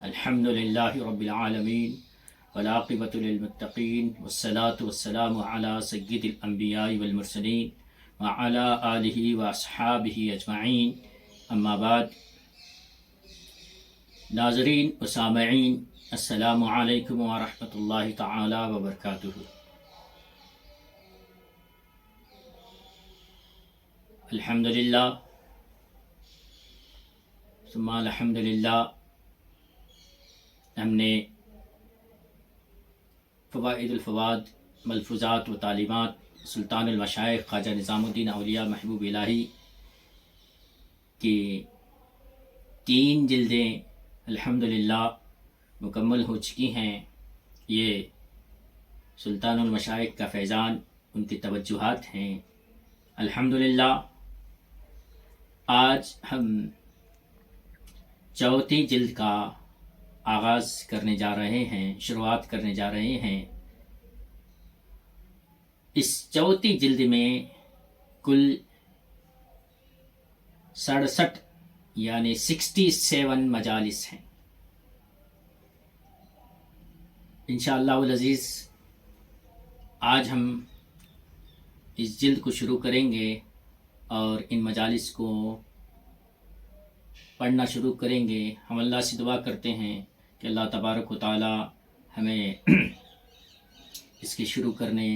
الحمد للہ رب العالمین والعاقبۃ للمتقین والصلاة والسلام علی سید الانبیاء والمرسلین وعلی آلہ واصحابہ اجمعین، اما بعد۔ ناظرین و سامعین، السلام علیکم ورحمۃ اللہ تعالی وبرکاتہ۔ الحمدللہ ثم الحمدللہ، ہم نے فوائد الفواد، ملفوظات و تعلیمات سلطان المشائخ خواجہ نظام الدین اولیاء محبوب الہی کی 3 جلدیں الحمدللہ مکمل ہو چکی ہیں۔ یہ سلطان المشائخ کا فیضان، ان کی توجہات ہیں الحمدللہ۔ آج ہم 4تھی جلد کا آغاز کرنے جا رہے ہیں، شروعات کرنے جا رہے ہیں۔ اس 4تھی جلد میں کل 67 یعنی 67 مجالس ہیں۔ انشاءاللہ العزیز آج ہم اس جلد کو شروع کریں گے اور ان مجالس کو پڑھنا شروع کریں گے۔ ہم اللہ سے دعا کرتے ہیں کہ اللہ تبارک و تعالی ہمیں اس کے شروع کرنے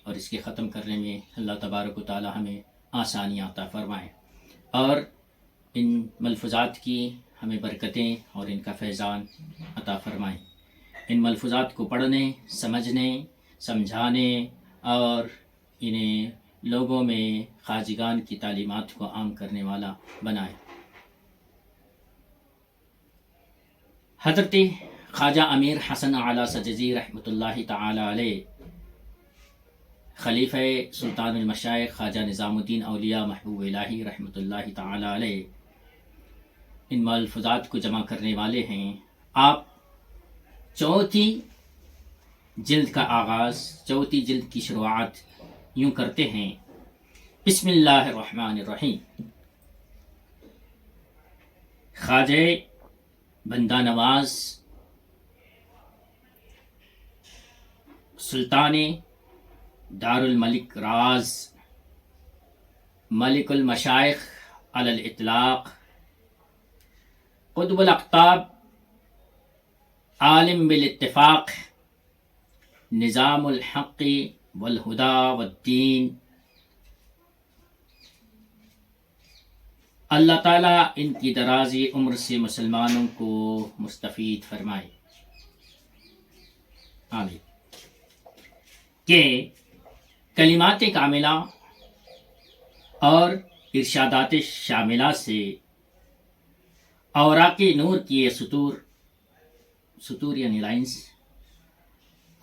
اور اس کے ختم کرنے میں اللہ تبارک و تعالی ہمیں آسانیاں عطا فرمائیں، اور ان ملفوظات کی ہمیں برکتیں اور ان کا فیضان عطا فرمائیں۔ ان ملفوظات کو پڑھنے، سمجھنے، سمجھانے اور انہیں لوگوں میں خواجگان کی تعلیمات کو عام کرنے والا بنائیں۔ حضرت خواجہ امیر حسن اعلیٰ سجزی رحمۃ اللہ تعالی علیہ، خلیفہ سلطان المشائخ خواجہ نظام الدین اولیاء محبوب الہی رحمۃ اللہ تعالی علیہ، ان ملفوظات کو جمع کرنے والے ہیں۔ آپ 4تھی جلد کا آغاز، 4تھی جلد کی شروعات یوں کرتے ہیں: بسم اللہ الرحمن الرحیم۔ خواجہ بندہ نواز سلطان دار الملک راز، ملک المشائخ علی الاطلاق، قطب الاقطاب، عالم بالاتفاق، نظام الحق والہدا والدین، اللہ تعالیٰ ان کی درازی عمر سے مسلمانوں کو مستفید فرمائے، آمین۔ کہ کلمات کاملہ اور ارشادات شاملہ سے اوراق نور کی یہ سطور یعنی لائنز،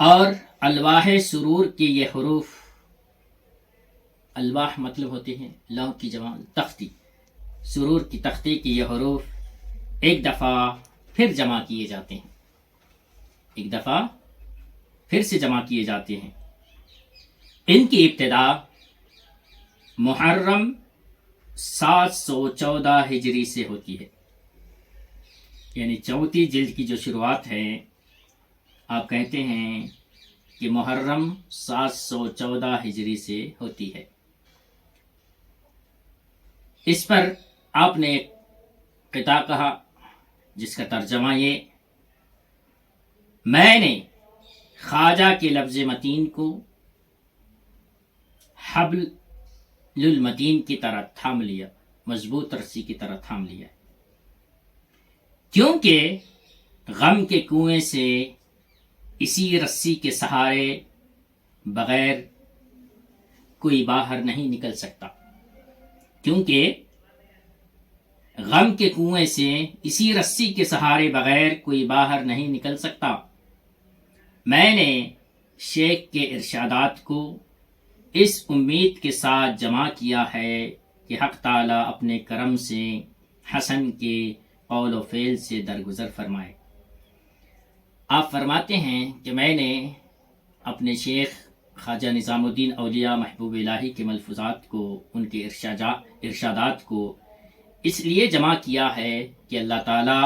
اور الواح سرور کی یہ حروف، الواح مطلب ہوتے ہیں لوح کی جمع تختی، سرور کی تختی کی یہ حروف ایک دفعہ پھر جمع کیے جاتے ہیں، ایک دفعہ پھر سے جمع کیے جاتے ہیں۔ ان کی ابتدا محرم 714 ہجری سے ہوتی ہے، یعنی 4تھی جلد کی جو شروعات ہے، آپ کہتے ہیں کہ محرم 714 ہجری سے ہوتی ہے۔ اس پر آپ نے ایک قطعہ کہا جس کا ترجمہ یہ: میں نے خواجہ کے لفظ متین کو حبل المتین کی طرح تھام لیا، مضبوط رسی کی طرح تھام لیا، کیونکہ غم کے کنویں سے اسی رسی کے سہارے بغیر کوئی باہر نہیں نکل سکتا، کیونکہ غم کے کنویں سے اسی رسی کے سہارے بغیر کوئی باہر نہیں نکل سکتا۔ میں نے شیخ کے ارشادات کو اس امید کے ساتھ جمع کیا ہے کہ حق تعالیٰ اپنے کرم سے حسن کے قول و فعل سے درگزر فرمائے۔ آپ فرماتے ہیں کہ میں نے اپنے شیخ خواجہ نظام الدین اولیاء محبوب الہی کے ملفوظات کو، ان کے ارشادات کو اس لیے جمع کیا ہے کہ اللہ تعالیٰ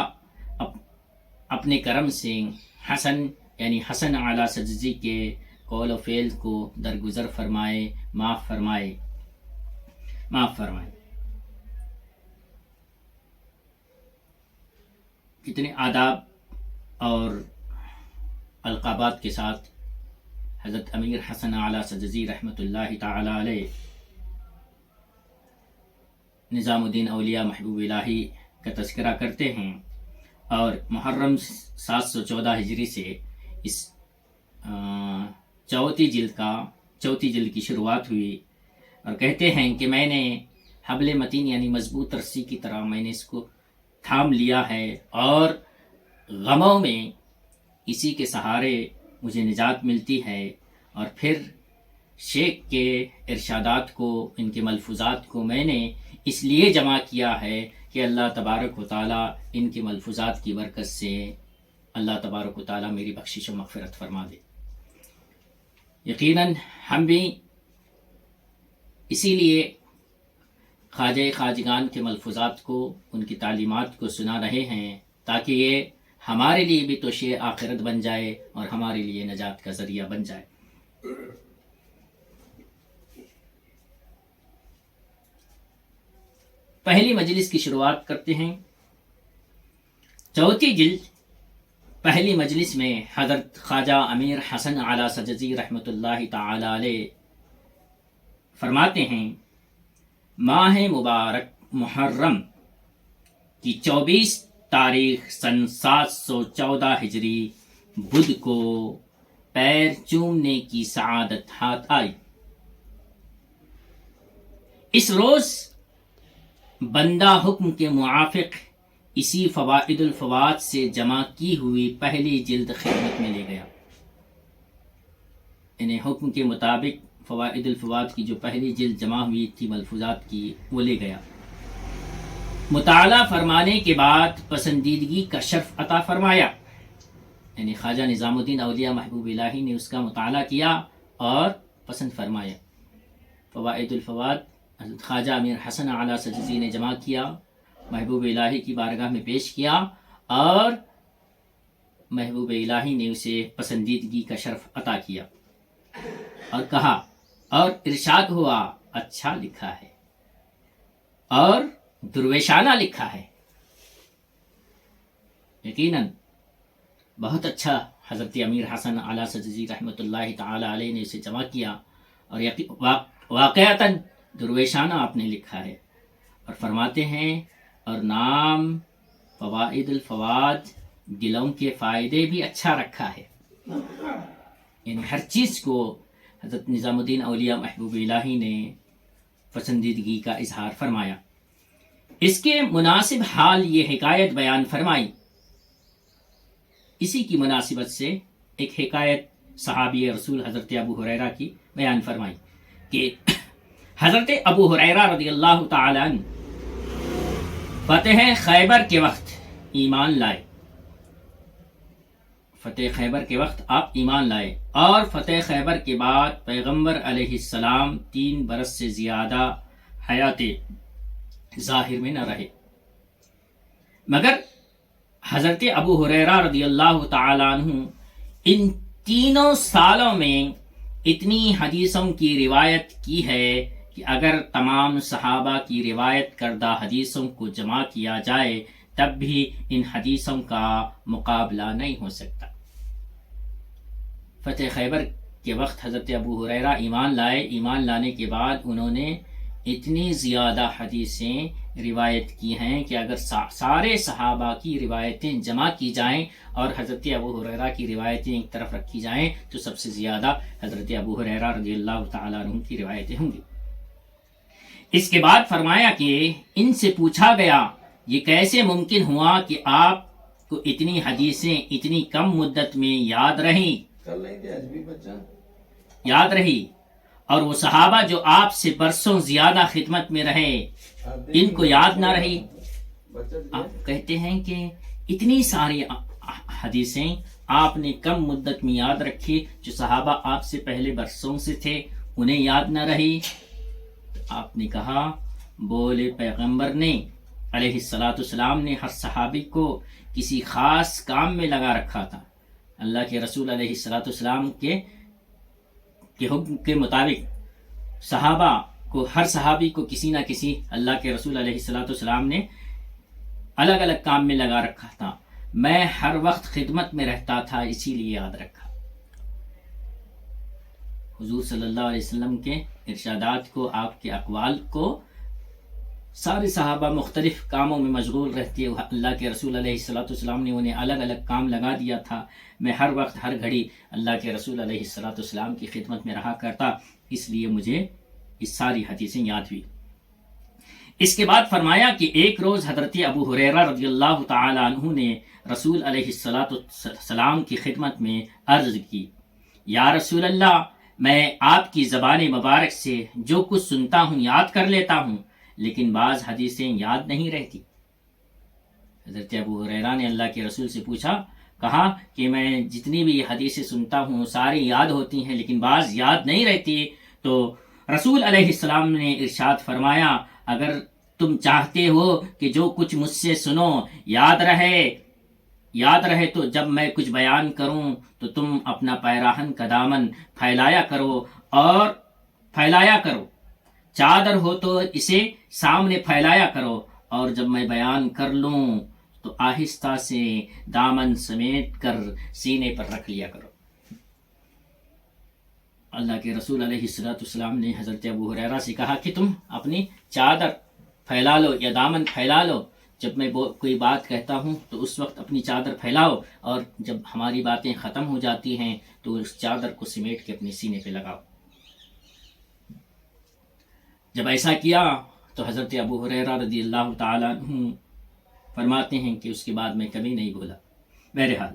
اپنے کرم سے حسن یعنی حسن اعلیٰ سجزی کے قول و فعل کو درگزر فرمائے، معاف فرمائے۔ کتنے آداب اور القابات کے ساتھ حضرت امیر حسن اعلیٰ سجزی رحمۃ اللہ تعالی علیہ نظام الدین اولیاء محبوب الہی کا تذکرہ کرتے ہیں، اور محرم 714 ہجری سے اس چوتھی جلد کی شروعات ہوئی، اور کہتے ہیں کہ میں نے حبل متین یعنی مضبوط رسی کی طرح میں نے اس کو تھام لیا ہے، اور غموں میں اسی کے سہارے مجھے نجات ملتی ہے۔ اور پھر شیخ کے ارشادات کو، ان کے ملفوظات کو میں نے اس لیے جمع کیا ہے کہ اللہ تبارک و تعالیٰ ان کے ملفوظات کی برکت سے اللہ تبارک و تعالیٰ میری بخشش و مغفرت فرما دے۔ یقیناً ہم بھی اسی لیے خواجہ خواجگان کے ملفوظات کو، ان کی تعلیمات کو سنا رہے ہیں، تاکہ یہ ہمارے لیے بھی توشیع آخرت بن جائے اور ہمارے لیے نجات کا ذریعہ بن جائے۔ پہلی مجلس کی شروعات کرتے ہیں۔ چوتھی جلد پہلی مجلس میں حضرت خواجہ امیر حسن اعلیٰ سجزی رحمۃ اللہ تعالی علیہ فرماتے ہیں، ماہ مبارک محرم کی 24 تاریخ سن 714 ہجری بدھ کو پیر چومنے کی سعادت ہاتھ آئی۔ اس روز بندہ حکم کے موافق اسی فوائد الفوات سے جمع کی ہوئی پہلی جلد خدمت میں لے گیا۔ انہیں حکم کے مطابق فوائد الفوات کی جو پہلی جلد جمع ہوئی تھی ملفوظات کی، وہ لے گیا۔ مطالعہ فرمانے کے بعد پسندیدگی کا شرف عطا فرمایا، یعنی خواجہ نظام الدین اولیاء محبوب الہی نے اس کا مطالعہ کیا اور پسند فرمایا۔ فوائد الفوات حضرت خواجہ امیر حسن اعلیٰ سجزی نے جمع کیا، محبوب الہی کی بارگاہ میں پیش کیا، اور محبوب الہی نے اسے پسندیدگی کا شرف عطا کیا، اور کہا اور ارشاد ہوا، اچھا لکھا ہے اور درویشانہ لکھا ہے۔ یقیناً بہت اچھا حضرت امیر حسن اعلیٰ سجزی رحمۃ اللہ تعالی علیہ نے اسے جمع کیا، اور واقعتاً درویشانہ آپ نے لکھا ہے۔ اور فرماتے ہیں، اور نام فوائد الفوات دلوں کے فائدے بھی اچھا رکھا ہے، یعنی ہر چیز کو حضرت نظام الدین اولیاء محبوب الہی نے پسندیدگی کا اظہار فرمایا۔ اس کے مناسب حال یہ حکایت بیان فرمائی۔ اسی کی مناسبت سے ایک حکایت صحابی رسول حضرت ابو ہریرہ کی بیان فرمائی کہ حضرت ابو ہریرہ رضی اللہ تعالی عنہ فتح خیبر کے وقت ایمان لائے۔ فتح خیبر کے وقت آپ ایمان لائے، اور فتح خیبر کے بعد پیغمبر علیہ السلام 3 برس سے زیادہ حیات ظاہر میں نہ رہے، مگر حضرت ابو ہریرہ رضی اللہ تعالی عنہ ان 3 سالوں میں اتنی حدیثوں کی روایت کی ہے کہ اگر تمام صحابہ کی روایت کردہ حدیثوں کو جمع کیا جائے تب بھی ان حدیثوں کا مقابلہ نہیں ہو سکتا۔ فتح خیبر کے وقت حضرت ابو ہریرہ ایمان لائے، ایمان لانے کے بعد انہوں نے اتنی زیادہ حدیثیں روایت کی ہیں کہ اگر سارے صحابہ کی روایتیں جمع کی جائیں اور حضرت ابو ہریرہ کی روایتیں ایک طرف رکھی جائیں تو سب سے زیادہ حضرت ابو ہریرہ رضی اللہ تعالیٰ عنہ کی روایتیں ہوں گی۔ اس کے بعد فرمایا کہ ان سے پوچھا گیا، یہ کیسے ممکن ہوا کہ آپ کو اتنی حدیثیں اتنی کم مدت میں یاد رہیں؟ یاد رہی، اور وہ صحابہ جو آپ سے برسوں زیادہ خدمت میں رہے ان کو یاد نہ رہی؟ آپ کہتے ہیں کہ اتنی ساری حدیثیں آپ نے کم مدت میں یاد رکھی، جو صحابہ آپ سے پہلے برسوں سے تھے انہیں یاد نہ رہی؟ آپ نے کہا، بولے پیغمبر نے علیہ السلام نے ہر صحابی کو کسی خاص کام میں لگا رکھا تھا۔ اللہ کے رسول علیہ السلام کے حکم کے مطابق صحابہ کو، ہر صحابی کو کسی نہ کسی اللہ کے رسول علیہ السلام نے الگ الگ کام میں لگا رکھا تھا۔ میں ہر وقت خدمت میں رہتا تھا، اسی لیے یاد رکھا۔ حضور صلی اللہ علیہ وسلم کے ارشادات کو، آپ کے اقوال کو سارے صحابہ مختلف کاموں میں مشغول رہتے، اللہ کے رسول علیہ السلام نے انہیں الگ الگ کام لگا دیا تھا۔ میں ہر وقت ہر گھڑی اللہ کے رسول علیہ السلام کی خدمت میں رہا کرتا، اس لیے مجھے یہ ساری حدیثیں یاد ہوئی۔ اس کے بعد فرمایا کہ ایک روز حضرت ابو ہریرہ رضی اللہ تعالی عنہ نے رسول علیہ السلام کی خدمت میں عرض کی، یا رسول اللہ، میں آپ کی زبان مبارک سے جو کچھ سنتا ہوں یاد کر لیتا ہوں، لیکن بعض حدیثیں یاد نہیں رہتی۔ حضرت ابو ہریرہ نے اللہ کے رسول سے پوچھا، کہا کہ میں جتنی بھی حدیثیں سنتا ہوں ساری یاد ہوتی ہیں، لیکن بعض یاد نہیں رہتی۔ تو رسول علیہ السلام نے ارشاد فرمایا، اگر تم چاہتے ہو کہ جو کچھ مجھ سے سنو یاد رہے تو جب میں کچھ بیان کروں تو تم اپنا پیراہن کا دامن پھیلایا کرو، چادر ہو تو اسے سامنے پھیلایا کرو، اور جب میں بیان کر لوں تو آہستہ سے دامن سمیٹ کر سینے پر رکھ لیا کرو۔ اللہ کے رسول علیہ السلام نے حضرت ابو ہریرہ سے کہا کہ تم اپنی چادر پھیلا لو یا دامن پھیلا لو، جب میں کوئی بات کہتا ہوں تو اس وقت اپنی چادر پھیلاؤ، اور جب ہماری باتیں ختم ہو جاتی ہیں تو اس چادر کو سمیٹ کے اپنے سینے پہ لگاؤ۔ جب ایسا کیا تو حضرت ابو ہریرہ رضی اللہ تعالی عنہ فرماتے ہیں کہ اس کے بعد میں کبھی نہیں بولا۔ بہرحال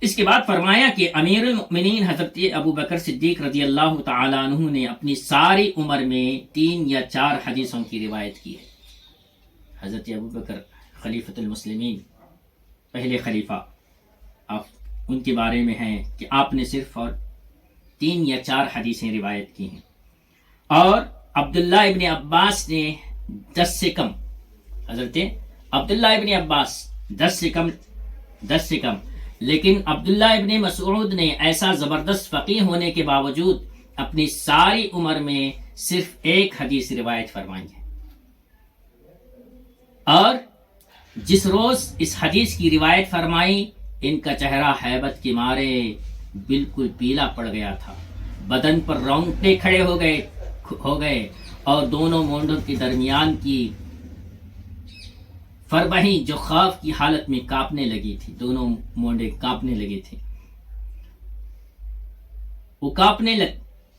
اس کے بعد فرمایا کہ امیر المؤمنین حضرت ابو بکر صدیق رضی اللہ تعالی عنہ نے اپنی ساری عمر میں 3 یا 4 حدیثوں کی روایت کی ہے۔ حضرت ابو بکر خلیفۃ المسلمین، پہلے خلیفہ، ان کے بارے میں ہیں کہ آپ نے صرف 3 یا 4 حدیثیں روایت کی ہیں، اور عبداللہ ابن عباس نے 10 سے کم، حضرت عبداللہ ابن عباس 10 سے کم، لیکن عبداللہ ابن مسعود نے ایسا زبردست فقیہ ہونے کے باوجود اپنی ساری عمر میں صرف 1 حدیث روایت فرمائی ہے، اور جس روز اس حدیث کی روایت فرمائی ان کا چہرہ ہیبت کے مارے بالکل پیلا پڑ گیا تھا، بدن پر رونگٹے کھڑے ہو گئے اور دونوں مونڈوں کے درمیان کی فربہی جو خوف کی حالت میں کانپنے لگی تھی، دونوں مونڈے کانپنے لگے تھے، وہ کانپنے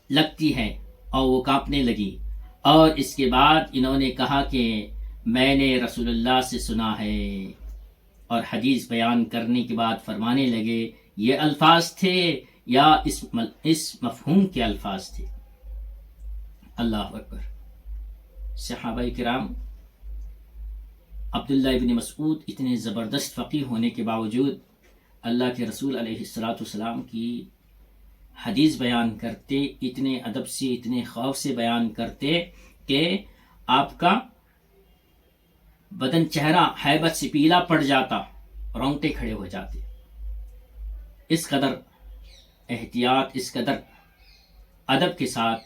لگتی ہے اور وہ کانپنے لگی، اور اس کے بعد انہوں نے کہا کہ میں نے رسول اللہ سے سنا ہے، اور حدیث بیان کرنے کے بعد فرمانے لگے یہ الفاظ تھے یا اس مفہوم کے الفاظ تھے۔ اللہ اکبر۔ صحابہ کرام، عبداللہ ابن مسعود اتنے زبردست فقیہ ہونے کے باوجود اللہ کے رسول علیہ السلام کی حدیث بیان کرتے، اتنے ادب سے، اتنے خوف سے بیان کرتے کہ آپ کا بدن، چہرہ ہیبت سے پیلا پڑ جاتا، رونگٹے کھڑے ہو جاتے۔ اس قدر احتیاط، اس قدر ادب کے ساتھ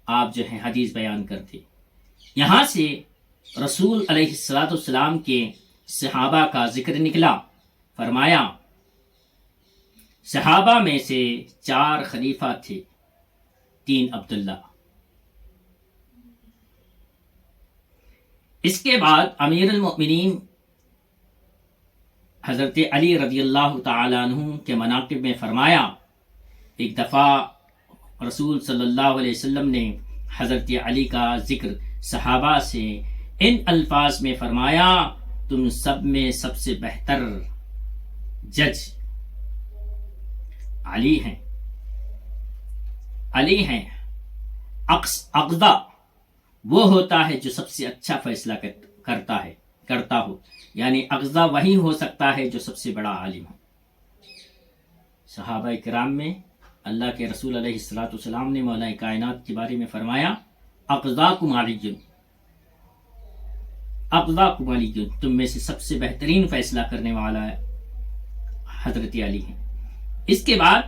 آپ جو ہے حدیث بیان کرتے۔ یہاں سے رسول علیہ السلام کے صحابہ کا ذکر نکلا۔ فرمایا صحابہ میں سے 4 خلیفہ تھے، 3 عبداللہ۔ اس کے بعد امیر المؤمنین حضرت علی رضی اللہ تعالی عنہ کے مناقب میں فرمایا، ایک دفعہ رسول صلی اللہ علیہ وسلم نے حضرت علی کا ذکر صحابہ سے ان الفاظ میں فرمایا، تم سب میں سب سے بہتر جج علی ہیں۔ اقضا وہ ہوتا ہے جو سب سے اچھا فیصلہ کرتا ہو، یعنی اقضا وہی ہو سکتا ہے جو سب سے بڑا عالم ہو۔ صحابہ کرام میں اللہ کے رسول علیہ السلام نے مولا کائنات کے بارے میں فرمایا، اقضاکم علی، اقضاکم علی، تم میں سے سب سے بہترین فیصلہ کرنے والا ہے حضرت علی ہیں۔ اس کے بعد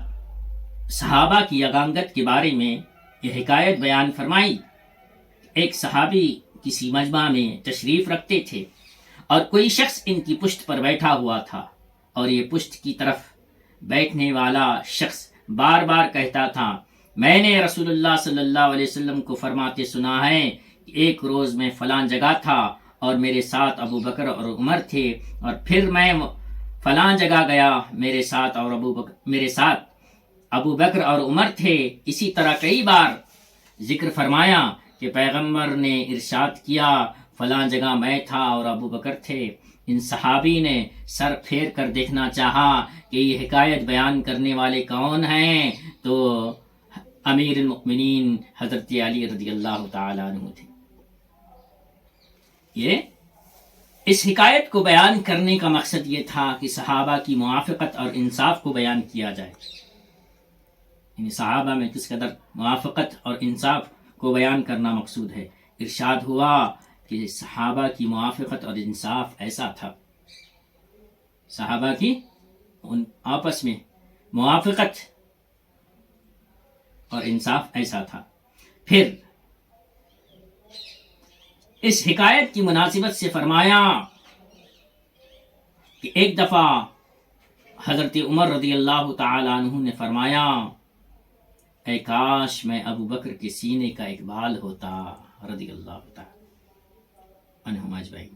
صحابہ کی یگانگت کے بارے میں یہ حکایت بیان فرمائی۔ ایک صحابی کسی مجمع میں تشریف رکھتے تھے اور کوئی شخص ان کی پشت پر بیٹھا ہوا تھا، اور یہ پشت کی طرف بیٹھنے والا شخص بار بار کہتا تھا، میں نے رسول اللہ صلی اللہ علیہ وسلم کو فرماتے سنا ہے کہ ایک روز میں فلاں جگہ تھا اور میرے ساتھ ابو بکر اور عمر تھے، اور پھر میں فلاں جگہ گیا، میرے ساتھ ابو بکر اور عمر تھے۔ اسی طرح کئی بار ذکر فرمایا کہ پیغمبر نے ارشاد کیا، فلاں جگہ میں تھا اور ابو بکر تھے۔ ان صحابی نے سر پھیر کر دیکھنا چاہا کہ یہ حکایت بیان کرنے والے کون ہیں، تو امیر المؤمنین حضرت علی رضی اللہ تعالیٰ عنہ تھے۔ اس حکایت کو بیان کرنے کا مقصد یہ تھا کہ صحابہ کی موافقت اور انصاف کو بیان کیا جائے، یعنی صحابہ میں کس قدر موافقت اور انصاف کو بیان کرنا مقصود ہے۔ ارشاد ہوا کہ صحابہ کی موافقت اور انصاف ایسا تھا، صحابہ کی ان آپس میں موافقت اور انصاف ایسا تھا۔ پھر اس حکایت کی مناسبت سے فرمایا کہ ایک دفعہ حضرت عمر رضی اللہ تعالی عنہ نے فرمایا، اے کاش میں ابو بکر کے سینے کا ایک بال ہوتا رضی اللہ تعالی عنہم اجمعین۔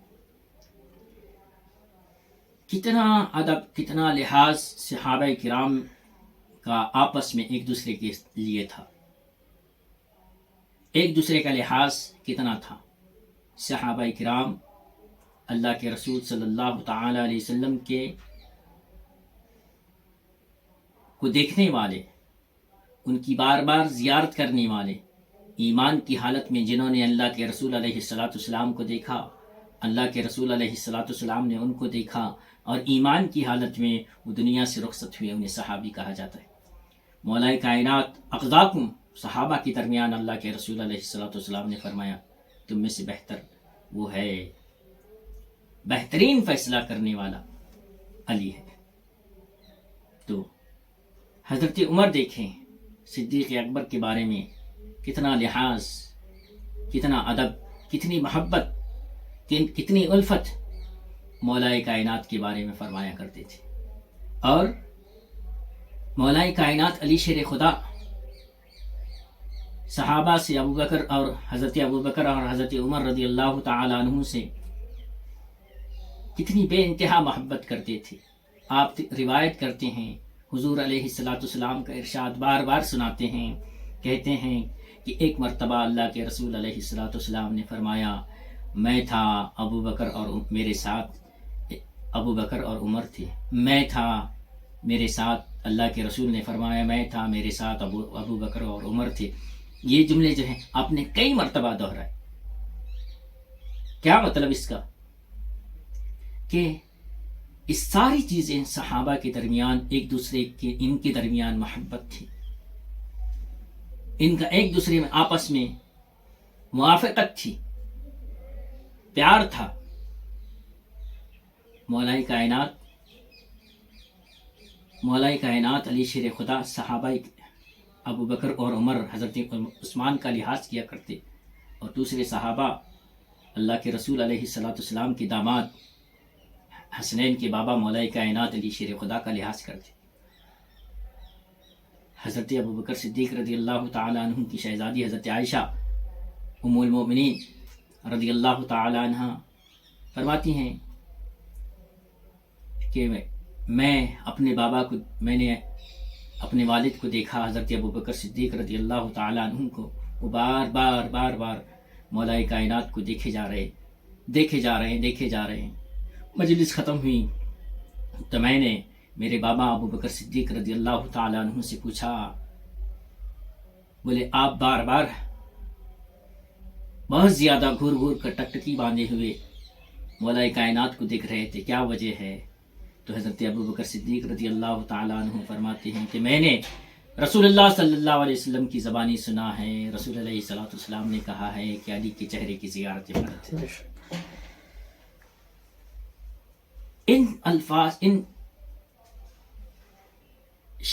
کتنا ادب، کتنا لحاظ صحابہ کرام کا آپس میں ایک دوسرے کے لیے تھا، ایک دوسرے کا لحاظ کتنا تھا۔ صحابہ کرام اللہ کے رسول صلی اللہ تعالی علیہ وسلم کو دیکھنے والے، ان کی بار بار زیارت کرنے والے، ایمان کی حالت میں جنہوں نے اللہ کے رسول علیہ السلام کو دیکھا، اللہ کے رسول علیہ السلام نے ان کو دیکھا، اور ایمان کی حالت میں وہ دنیا سے رخصت ہوئے، انہیں صحابی کہا جاتا ہے۔ مولا کائنات اقضاکم، صحابہ کے درمیان اللہ کے رسول علیہ السلام نے فرمایا تم میں سے بہتر وہ ہے، بہترین فیصلہ کرنے والا علی ہے۔ تو حضرت عمر دیکھیں صدیق اکبر کے بارے میں کتنا لحاظ، کتنا ادب، کتنی محبت، کتنی الفت مولا کائنات کے بارے میں فرمایا کرتے تھے۔ اور مولا کائنات علی شیر خدا صحابہ سے حضرت ابو بکر اور حضرت عمر رضی اللہ تعالی عنہ سے کتنی بے انتہا محبت کرتے تھے۔ آپ روایت کرتے ہیں، حضور علیہ السلام کا ارشاد بار بار سناتے ہیں، کہتے ہیں کہ ایک مرتبہ اللہ کے رسول علیہ السلام نے فرمایا، میں تھا ابو بکر اور میرے ساتھ ابو بکر اور عمر تھے، میں تھا میرے ساتھ، اللہ کے رسول نے فرمایا میں تھا میرے ساتھ ابو بکر اور عمر تھے۔ یہ جملے جو ہیں آپ نے کئی مرتبہ دہرائے۔ کیا مطلب اس کا؟ کہ اس ساری چیزیں صحابہ کے درمیان ایک دوسرے کے، ان کے درمیان محبت تھی، ان کا ایک دوسرے میں آپس میں موافقت تھی، پیار تھا۔ مولا کائنات علی شیر خدا صحابہ ابو بکر اور عمر، حضرت عثمان کا لحاظ کیا کرتے، اور دوسرے صحابہ اللہ کے رسول علیہ السلام کے داماد حسنین کے بابا مولا کائنات علی شیر خدا کا لحاظ کرتے۔ حضرت ابو بکر صدیق رضی اللہ تعالی عنہ کی شہزادی حضرت عائشہ ام المؤمنین رضی اللہ تعالی عنہ فرماتی ہیں کہ میں نے اپنے والد کو دیکھا، حضرت ابو بکر صدیق رضی اللہ تعالی عنہ کو، وہ بار بار مولا کائنات کو دیکھے جا رہے ہیں۔ مجلس ختم ہوئی تو میں نے میرے بابا ابو بکر صدیق رضی اللہ تعالی عنہ سے پوچھا، بولے آپ بار بار بہت زیادہ گھور کر ٹکٹکی باندھے ہوئے مولا کائنات کو دیکھ رہے تھے، کیا وجہ ہے؟ تو حضرت ابو بکر صدیق رضی اللہ تعالی عنہ فرماتے ہیں کہ میں نے رسول اللہ صلی اللہ علیہ وسلم کی زبانی سنا ہے، رسول علیہ السلام نے کہا ہے کہ علی کے چہرے کی زیارت عبادت ہے۔ ان الفاظ، ان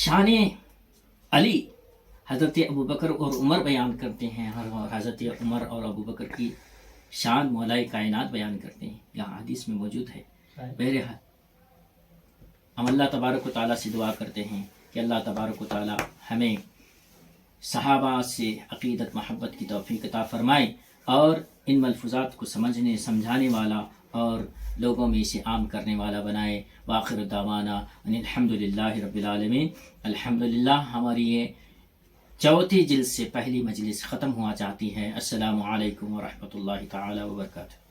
شان علی حضرت ابوبکر اور عمر بیان کرتے ہیں، اور حضرت عمر اور ابوبکر کی شان مولائے کائنات بیان کرتے ہیں، یہاں حدیث میں موجود ہے۔ بہرحال ہم اللہ تبارک و تعالیٰ سے دعا کرتے ہیں کہ اللہ تبارک و تعالیٰ ہمیں صحابہ سے عقیدت محبت کی توفیق عطا فرمائے، اور ان ملفوظات کو سمجھنے سمجھانے والا اور لوگوں میں اسے عام کرنے والا بنائے۔ وآخر دعوانا ان الحمدللہ رب العالمین۔ الحمدللہ ہماری یہ چوتھی جلد سے پہلی مجلس ختم ہوا چاہتی ہے۔ السلام علیکم ورحمۃ اللہ تعالی وبرکاتہ۔